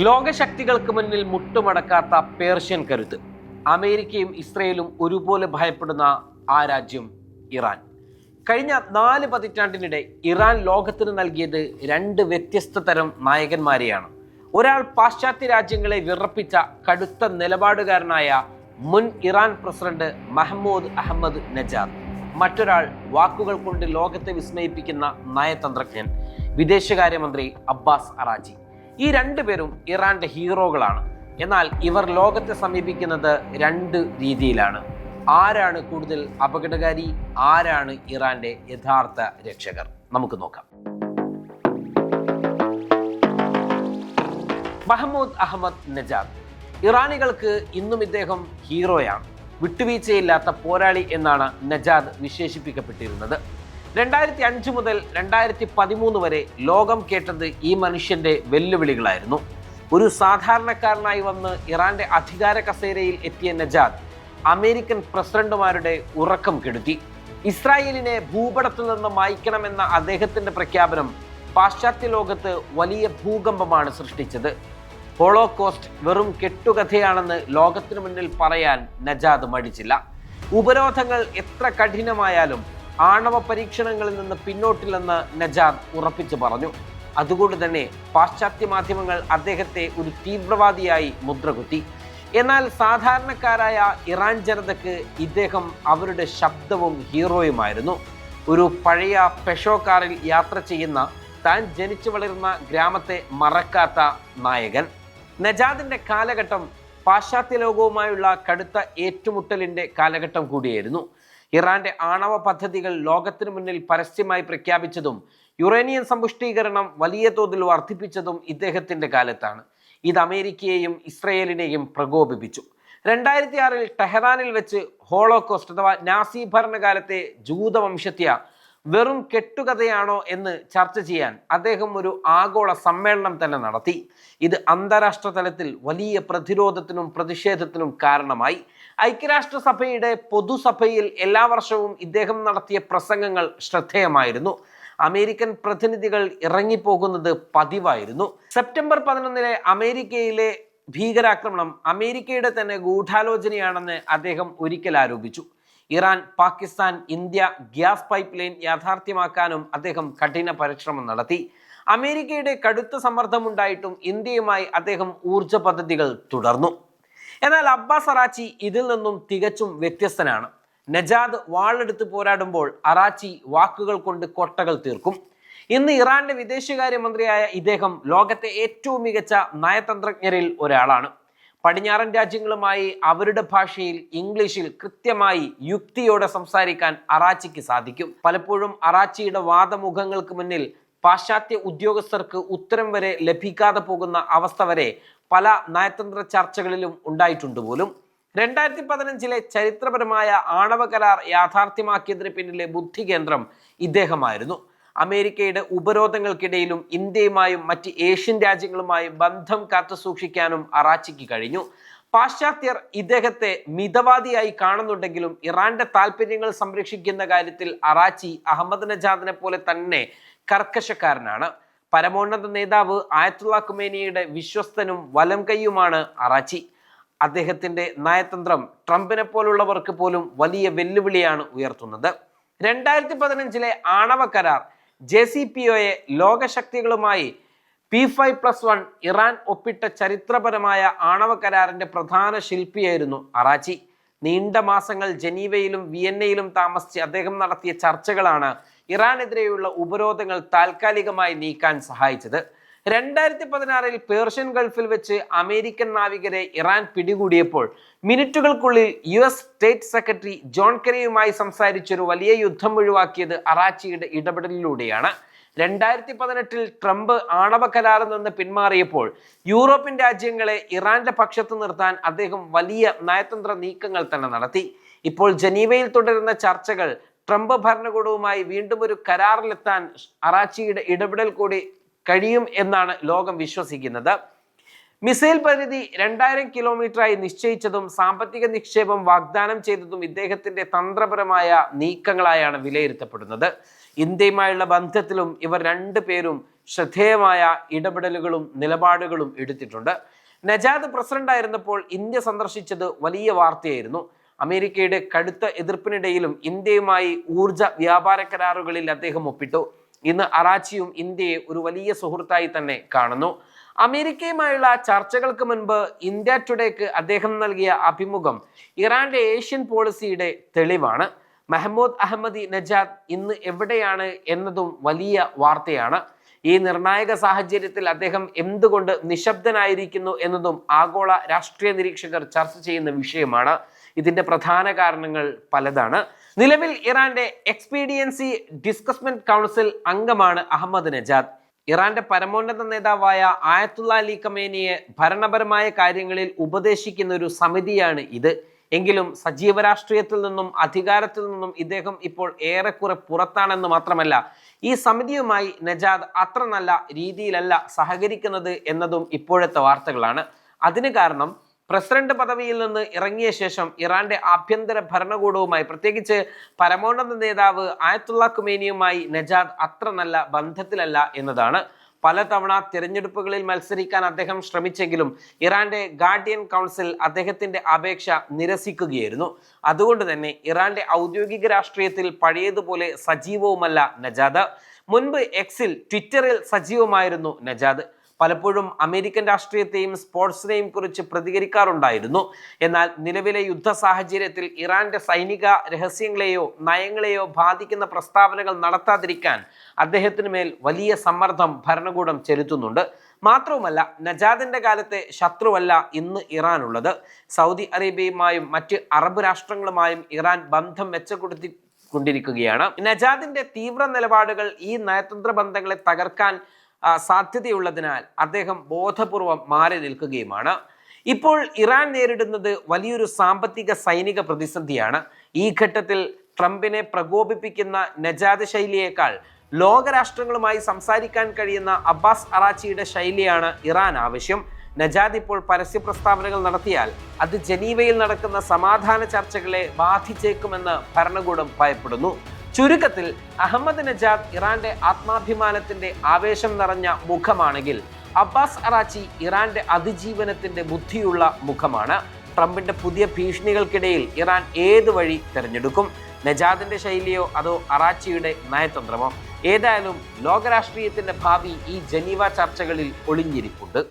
ലോകശക്തികൾക്ക് മുന്നിൽ മുട്ടുമടക്കാത്ത പേർഷ്യൻ കരുത്ത്. അമേരിക്കയും ഇസ്രയേലും ഒരുപോലെ ഭയപ്പെടുന്ന ആ രാജ്യം ഇറാൻ. കഴിഞ്ഞ 4 പതിറ്റാണ്ടിനിടെ ഇറാൻ ലോകത്തിന് നൽകിയത് 2 വ്യത്യസ്ത തരം നായകന്മാരെയാണ്. ഒരാൾ പാശ്ചാത്യ രാജ്യങ്ങളെ വിറപ്പിച്ച കടുത്ത നിലപാടുകാരനായ മുൻ Iran president Mahmoud Ahmadinejad. മറ്റൊരാൾ വാക്കുകൾ കൊണ്ട് ലോകത്തെ വിസ്മയിപ്പിക്കുന്ന നയതന്ത്രജ്ഞൻ, വിദേശകാര്യമന്ത്രി അബ്ബാസ് അറാച്ചി. ഈ 2 പേരും ഇറാന്റെ ഹീറോകളാണ്. എന്നാൽ ഇവർ ലോകത്തെ സമീപിക്കുന്നത് 2 രീതിയിലാണ്. ആരാണ് കൂടുതൽ അപകടകാരി? ആരാണ് ഇറാന്റെ യഥാർത്ഥ രക്ഷകർ? നമുക്ക് നോക്കാം. മഹ്മൂദ് അഹമ്മദ് നജാദ്. ഇറാനികൾക്ക് ഇന്നും ഇദ്ദേഹം ഹീറോയാണ്. വിട്ടുവീഴ്ചയില്ലാത്ത പോരാളി എന്നാണ് നജാദ് വിശേഷിപ്പിക്കപ്പെട്ടിരുന്നത്. 2005 മുതൽ 2013 വരെ ലോകം കേട്ടത് ഈ മനുഷ്യന്റെ വെല്ലുവിളികളായിരുന്നു. ഒരു സാധാരണക്കാരനായി വന്ന് ഇറാന്റെ അധികാര കസേരയിൽ എത്തിയ നജാദ് അമേരിക്കൻ പ്രസിഡന്റുമാരുടെ ഉറക്കം കെടുത്തി. ഇസ്രായേലിനെ ഭൂപടത്തിൽ നിന്ന് മായ്ക്കണമെന്ന അദ്ദേഹത്തിന്റെ പ്രഖ്യാപനം പാശ്ചാത്യ ലോകത്ത് വലിയ ഭൂകമ്പമാണ് സൃഷ്ടിച്ചത്. ഹോളോകോസ്റ്റ് വെറും കെട്ടുകഥയാണെന്ന് ലോകത്തിനു മുന്നിൽ പറയാൻ നജാദ് മടിച്ചില്ല. ഉപരോധങ്ങൾ എത്ര കഠിനമായാലും ആണവ പരീക്ഷണങ്ങളിൽ നിന്ന് പിന്നോട്ടില്ലെന്ന് നജാദ് ഉറപ്പിച്ചു പറഞ്ഞു. അതുകൊണ്ട് തന്നെ പാശ്ചാത്യ മാധ്യമങ്ങൾ അദ്ദേഹത്തെ ഒരു തീവ്രവാദിയായി മുദ്രകുത്തി. എന്നാൽ സാധാരണക്കാരായ ഇറാൻ ജനതയ്ക്ക് ഇദ്ദേഹം അവരുടെ ശബ്ദവും ഹീറോയുമായിരുന്നു. ഒരു പഴയ പെഷോ കാറിൽ യാത്ര ചെയ്യുന്ന, താൻ ജനിച്ചു വളരുന്ന ഗ്രാമത്തെ മറക്കാത്ത നായകൻ. നജാദിന്റെ കാലഘട്ടം പാശ്ചാത്യ ലോകവുമായുള്ള കടുത്ത ഏറ്റുമുട്ടലിന്റെ കാലഘട്ടം കൂടിയായിരുന്നു. ഇറാന്റെ ആണവ പദ്ധതികൾ ലോകത്തിനു മുന്നിൽ പരസ്യമായി പ്രഖ്യാപിച്ചതും യുറേനിയം സമ്പുഷ്ടീകരണം വലിയ തോതിൽ വർദ്ധിപ്പിച്ചതും ഇദ്ദേഹത്തിന്റെ കാലത്താണ്. ഇത് അമേരിക്കയെയും ഇസ്രയേലിനെയും പ്രകോപിപ്പിച്ചു. 2006 ടെഹ്റാനിൽ വെച്ച് ഹോളോകോസ്റ്റ് അഥവാ നാസി ഭരണകാലത്തെ ജൂതവംശത്യ വെറും കെട്ടുകഥയാണോ എന്ന് ചർച്ച ചെയ്യാൻ അദ്ദേഹം ഒരു ആഗോള സമ്മേളനം തന്നെ നടത്തി. ഇത് അന്താരാഷ്ട്ര തലത്തിൽ വലിയ പ്രതിരോധത്തിനും പ്രതിഷേധത്തിനും കാരണമായി. ഐക്യരാഷ്ട്രസഭയുടെ പൊതുസഭയിൽ എല്ലാ വർഷവും ഇദ്ദേഹം നടത്തിയ പ്രസംഗങ്ങൾ ശ്രദ്ധേയമായിരുന്നു. അമേരിക്കൻ പ്രതിനിധികൾ ഇറങ്ങിപ്പോകുന്നത് പതിവായിരുന്നു. സെപ്റ്റംബർ 11 അമേരിക്കയിലെ ഭീകരാക്രമണം അമേരിക്കയുടെ തന്നെ ഗൂഢാലോചനയാണെന്ന് അദ്ദേഹം ഒരിക്കൽ ആരോപിച്ചു. Iran, Pakistan, India gas pipeline യാഥാർത്ഥ്യമാക്കാനും അദ്ദേഹം കഠിന പരിശ്രമം നടത്തി. അമേരിക്കയുടെ കടുത്ത സമ്മർദ്ദമുണ്ടായിട്ടും ഇന്ത്യയുമായി അദ്ദേഹം ഊർജ പദ്ധതികൾ തുടർന്നു. എന്നാൽ അബ്ബാസ് അറാച്ചി ഇതിൽ നിന്നും തികച്ചും വ്യത്യസ്തനാണ്. നജാദ് വാളെടുത്ത് പോരാടുമ്പോൾ അറാച്ചി വാക്കുകൾ കൊണ്ട് കോട്ടകൾ തീർക്കും. ഇന്ന് ഇറാന്റെ വിദേശകാര്യമന്ത്രിയായ ഇദ്ദേഹം ലോകത്തെ ഏറ്റവും മികച്ച നയതന്ത്രജ്ഞരിൽ ഒരാളാണ്. പടിഞ്ഞാറൻ രാജ്യങ്ങളുമായി അവരുടെ ഭാഷയിൽ, ഇംഗ്ലീഷിൽ കൃത്യമായി യുക്തിയോടെ സംസാരിക്കാൻ അറാച്ചിക്ക് സാധിക്കും. പലപ്പോഴും അറാച്ചിയുടെ വാദമുഖങ്ങൾക്ക് മുന്നിൽ പാശ്ചാത്യ ഉദ്യോഗസ്ഥർക്ക് ഉത്തരം വരെ ലഭിക്കാതെ പോകുന്ന അവസ്ഥ വരെ പല നയതന്ത്ര ചർച്ചകളിലും ഉണ്ടായിട്ടുണ്ട് പോലും. 2015 ചരിത്രപരമായ ആണവ കരാർ യാഥാർത്ഥ്യമാക്കിയതിന് പിന്നിലെ ബുദ്ധി കേന്ദ്രം ഇദ്ദേഹമായിരുന്നു. അമേരിക്കയുടെ ഉപരോധങ്ങൾക്കിടയിലും ഇന്ത്യയുമായും മറ്റ് ഏഷ്യൻ രാജ്യങ്ങളുമായും ബന്ധം കാത്തു സൂക്ഷിക്കാനും അറാച്ചിക്ക് കഴിഞ്ഞു. പാശ്ചാത്യർ ഇദ്ദേഹത്തെ മിതവാദിയായി കാണുന്നുണ്ടെങ്കിലും ഇറാന്റെ താല്പര്യങ്ങൾ സംരക്ഷിക്കുന്ന കാര്യത്തിൽ അറാച്ചി അഹമ്മദ് നജാദിനെ പോലെ തന്നെ കർക്കശക്കാരനാണ്. പരമോന്നത നേതാവ് ആയത്തുള്ള ഖുമേനിയുടെ വിശ്വസ്തനും വലം കൈയുമാണ് അറാച്ചി. അദ്ദേഹത്തിന്റെ നയതന്ത്രം ട്രംപിനെ പോലുള്ളവർക്ക് പോലും വലിയ വെല്ലുവിളിയാണ് ഉയർത്തുന്നത്. 2015 ആണവ കരാർ JCPOA ലോകശക്തികളുമായി P5+1 ഇറാൻ ഒപ്പിട്ട ചരിത്രപരമായ ആണവ കരാറിന്റെ പ്രധാന ശില്പിയായിരുന്നു അറാച്ചി. നീണ്ട മാസങ്ങൾ ജനീവയിലും വിയന്നയിലും താമസിച്ച് അദ്ദേഹം നടത്തിയ ചർച്ചകളാണ് ഇറാനെതിരെയുള്ള ഉപരോധങ്ങൾ താൽക്കാലികമായി നീക്കാൻ സഹായിച്ചത്. 2016 പേർഷ്യൻ ഗൾഫിൽ വെച്ച് അമേരിക്കൻ നാവികരെ ഇറാൻ പിടികൂടിയപ്പോൾ മിനിറ്റുകൾക്കുള്ളിൽ US സ്റ്റേറ്റ് സെക്രട്ടറി ജോൺ കെറിയുമായി സംസാരിച്ചൊരു വലിയ യുദ്ധം ഒഴിവാക്കിയത് അറാച്ചിയുടെ ഇടപെടലിലൂടെയാണ്. 2018 ട്രംപ് ആണവ കരാറിൽ നിന്ന് പിന്മാറിയപ്പോൾ യൂറോപ്യൻ രാജ്യങ്ങളെ ഇറാന്റെ പക്ഷത്ത് നിർത്താൻ അദ്ദേഹം വലിയ നയതന്ത്ര നീക്കങ്ങൾ തന്നെ നടത്തി. ഇപ്പോൾ ജനീവയിൽ തുടരുന്ന ചർച്ചകൾ ട്രംപ് ഭരണകൂടവുമായി വീണ്ടും ഒരു കരാറിലെത്താൻ അറാച്ചിയുടെ ഇടപെടൽ കൂടി കഴിയും എന്നാണ് ലോകം വിശ്വസിക്കുന്നത്. മിസൈൽ പരിധി 2000 കിലോമീറ്ററായി നിശ്ചയിച്ചതും സാമ്പത്തിക നിക്ഷേപം വാഗ്ദാനം ചെയ്തതും ഇദ്ദേഹത്തിന്റെ തന്ത്രപരമായ നീക്കങ്ങളായാണ് വിലയിരുത്തപ്പെടുന്നത്. ഇന്ത്യയുമായുള്ള ബന്ധത്തിലും ഇവർ രണ്ടുപേരും ശ്രദ്ധേയമായ ഇടപെടലുകളും നിലപാടുകളും എടുത്തിട്ടുണ്ട്. നജാദ് പ്രസിഡന്റായിരുന്നപ്പോൾ ഇന്ത്യ സന്ദർശിച്ചത് വലിയ വാർത്തയായിരുന്നു. അമേരിക്കയുടെ കടുത്ത എതിർപ്പിനിടയിലും ഇന്ത്യയുമായി ഊർജ വ്യാപാര കരാറുകളിൽ അദ്ദേഹം ഒപ്പിട്ടു. ഇന്ന് അറാച്ചിയും ഇന്ത്യയെ ഒരു വലിയ സുഹൃത്തായി തന്നെ കാണുന്നു. അമേരിക്കയുമായുള്ള ചർച്ചകൾക്ക് മുൻപ് ഇന്ത്യ ടുഡേക്ക് അദ്ദേഹം നൽകിയ അഭിമുഖം ഇറാന്റെ ഏഷ്യൻ പോളിസിയുടെ തെളിവാണ്. മെഹ്മൂദ് അഹമ്മദി നജാദ് ഇന്ന് എവിടെയാണ് എന്നതും വലിയ വാർത്തയാണ്. ഈ നിർണായക സാഹചര്യത്തിൽ അദ്ദേഹം എന്തുകൊണ്ട് നിശബ്ദനായിരിക്കുന്നു എന്നതും ആഗോള രാഷ്ട്രീയ നിരീക്ഷകർ ചർച്ച ചെയ്യുന്ന വിഷയമാണ്. ഇതിന്റെ പ്രധാന കാരണങ്ങൾ പലതാണ്. നിലവിൽ ഇറാന്റെ എക്സ്പീഡിയൻസി ഡിസ്കസ്മെന്റ് കൗൺസിൽ അംഗമാണ് അഹമ്മദ് നജാദ്. ഇറാന്റെ പരമോന്നത നേതാവായ ആയത്തുള്ള അലി ഖമേനിയെ ഭരണപരമായ കാര്യങ്ങളിൽ ഉപദേശിക്കുന്ന ഒരു സമിതിയാണ് ഇത്. എങ്കിലും സജീവ രാഷ്ട്രീയത്തിൽ നിന്നും അധികാരത്തിൽ നിന്നും ഇദ്ദേഹം ഇപ്പോൾ ഏറെക്കുറെ പുറത്താണെന്ന് മാത്രമല്ല, ഈ സമിതിയുമായി നജാദ് അത്ര നല്ല രീതിയിലല്ല സഹകരിക്കുന്നത് എന്നതും ഇപ്പോഴത്തെ വാർത്തകളാണ്. അതിന് കാരണം പ്രസിഡന്റ് പദവിയിൽ നിന്ന് ഇറങ്ങിയ ശേഷം ഇറാന്റെ ആഭ്യന്തര ഭരണകൂടവുമായി, പ്രത്യേകിച്ച് പരമോന്നത നേതാവ് ആയത്തുള്ള ഖുമേനിയുമായി നജാദ് അത്ര നല്ല ബന്ധത്തിലല്ല എന്നതാണ്. പലതവണ തിരഞ്ഞെടുപ്പുകളിൽ മത്സരിക്കാൻ അദ്ദേഹം ശ്രമിച്ചെങ്കിലും ഇറാന്റെ ഗാർഡിയൻ കൗൺസിൽ അദ്ദേഹത്തിന്റെ അപേക്ഷ നിരസിക്കുകയായിരുന്നു. അതുകൊണ്ട് തന്നെ ഇറാന്റെ ഔദ്യോഗിക രാഷ്ട്രീയത്തിൽ പഴയതുപോലെ സജീവവുമല്ല നജാദ്. മുൻപ് എക്സിൽ, ട്വിറ്ററിൽ സജീവമായിരുന്നു നജാദ്. പലപ്പോഴും അമേരിക്കൻ രാഷ്ട്രീയത്തെയും സ്പോർട്സിനെയും കുറിച്ച് പ്രതികരിക്കാറുണ്ടായിരുന്നു. എന്നാൽ നിലവിലെ യുദ്ധ സാഹചര്യത്തിൽ ഇറാന്റെ സൈനിക രഹസ്യങ്ങളെയോ നയങ്ങളെയോ ബാധിക്കുന്ന പ്രസ്താവനകൾ നടത്താതിരിക്കാൻ അദ്ദേഹത്തിന് മേൽ വലിയ സമ്മർദ്ദം ഭരണകൂടം ചെലുത്തുന്നുണ്ട്. മാത്രവുമല്ല, നജാദിന്റെ കാലത്തെ ശത്രുവല്ല ഇന്ന് ഇറാൻ ഉള്ളത്. സൗദി അറേബ്യയുമായും മറ്റ് അറബ് രാഷ്ട്രങ്ങളുമായും ഇറാൻ ബന്ധം മെച്ചപ്പെടുത്തിക്കൊണ്ടിരിക്കുകയാണ്. നജാദിന്റെ തീവ്ര നിലപാടുകൾ ഈ നയതന്ത്ര ബന്ധങ്ങളെ തകർക്കാൻ സാധ്യതയുള്ളതിനാൽ അദ്ദേഹം ബോധപൂർവം മാറി നിൽക്കുകയുമാണ്. ഇപ്പോൾ ഇറാൻ നേരിടുന്നത് വലിയൊരു സാമ്പത്തിക സൈനിക പ്രതിസന്ധിയാണ്. ഈ ഘട്ടത്തിൽ ട്രംപിനെ പ്രകോപിപ്പിക്കുന്ന നജാദ് ശൈലിയേക്കാൾ ലോകരാഷ്ട്രങ്ങളുമായി സംസാരിക്കാൻ കഴിയുന്ന അബ്ബാസ് അറാച്ചിയുടെ ശൈലിയാണ് ഇറാൻ ആവശ്യം. നജാദ് ഇപ്പോൾ പരസ്യ പ്രസ്താവനകൾ നടത്തിയാൽ അത് ജനീവയിൽ നടക്കുന്ന സമാധാന ചർച്ചകളെ ബാധിച്ചേക്കുമെന്ന് ഭരണകൂടം ഭയപ്പെടുന്നു. ചുരുക്കത്തിൽ അഹമ്മദ് നജാദ് ഇറാന്റെ ആത്മാഭിമാനത്തിന്റെ ആവേശം നിറഞ്ഞ മുഖമാണെങ്കിൽ അബ്ബാസ് അറാച്ചി ഇറാന്റെ അതിജീവനത്തിന്റെ ബുദ്ധിയുള്ള മുഖമാണ്. ട്രംപിന്റെ പുതിയ ഭീഷണികൾക്കിടയിൽ ഇറാൻ ഏത് വഴി തിരഞ്ഞെടുക്കും? നജാദിന്റെ ശൈലിയോ അതോ അറാച്ചിയുടെ നയതന്ത്രമോ? ഏതായാലും ലോകരാഷ്ട്രീയത്തിന്റെ ഭാവി ഈ ജനീവ ചർച്ചകളിൽ ഒളിഞ്ഞിരിപ്പുണ്ട്.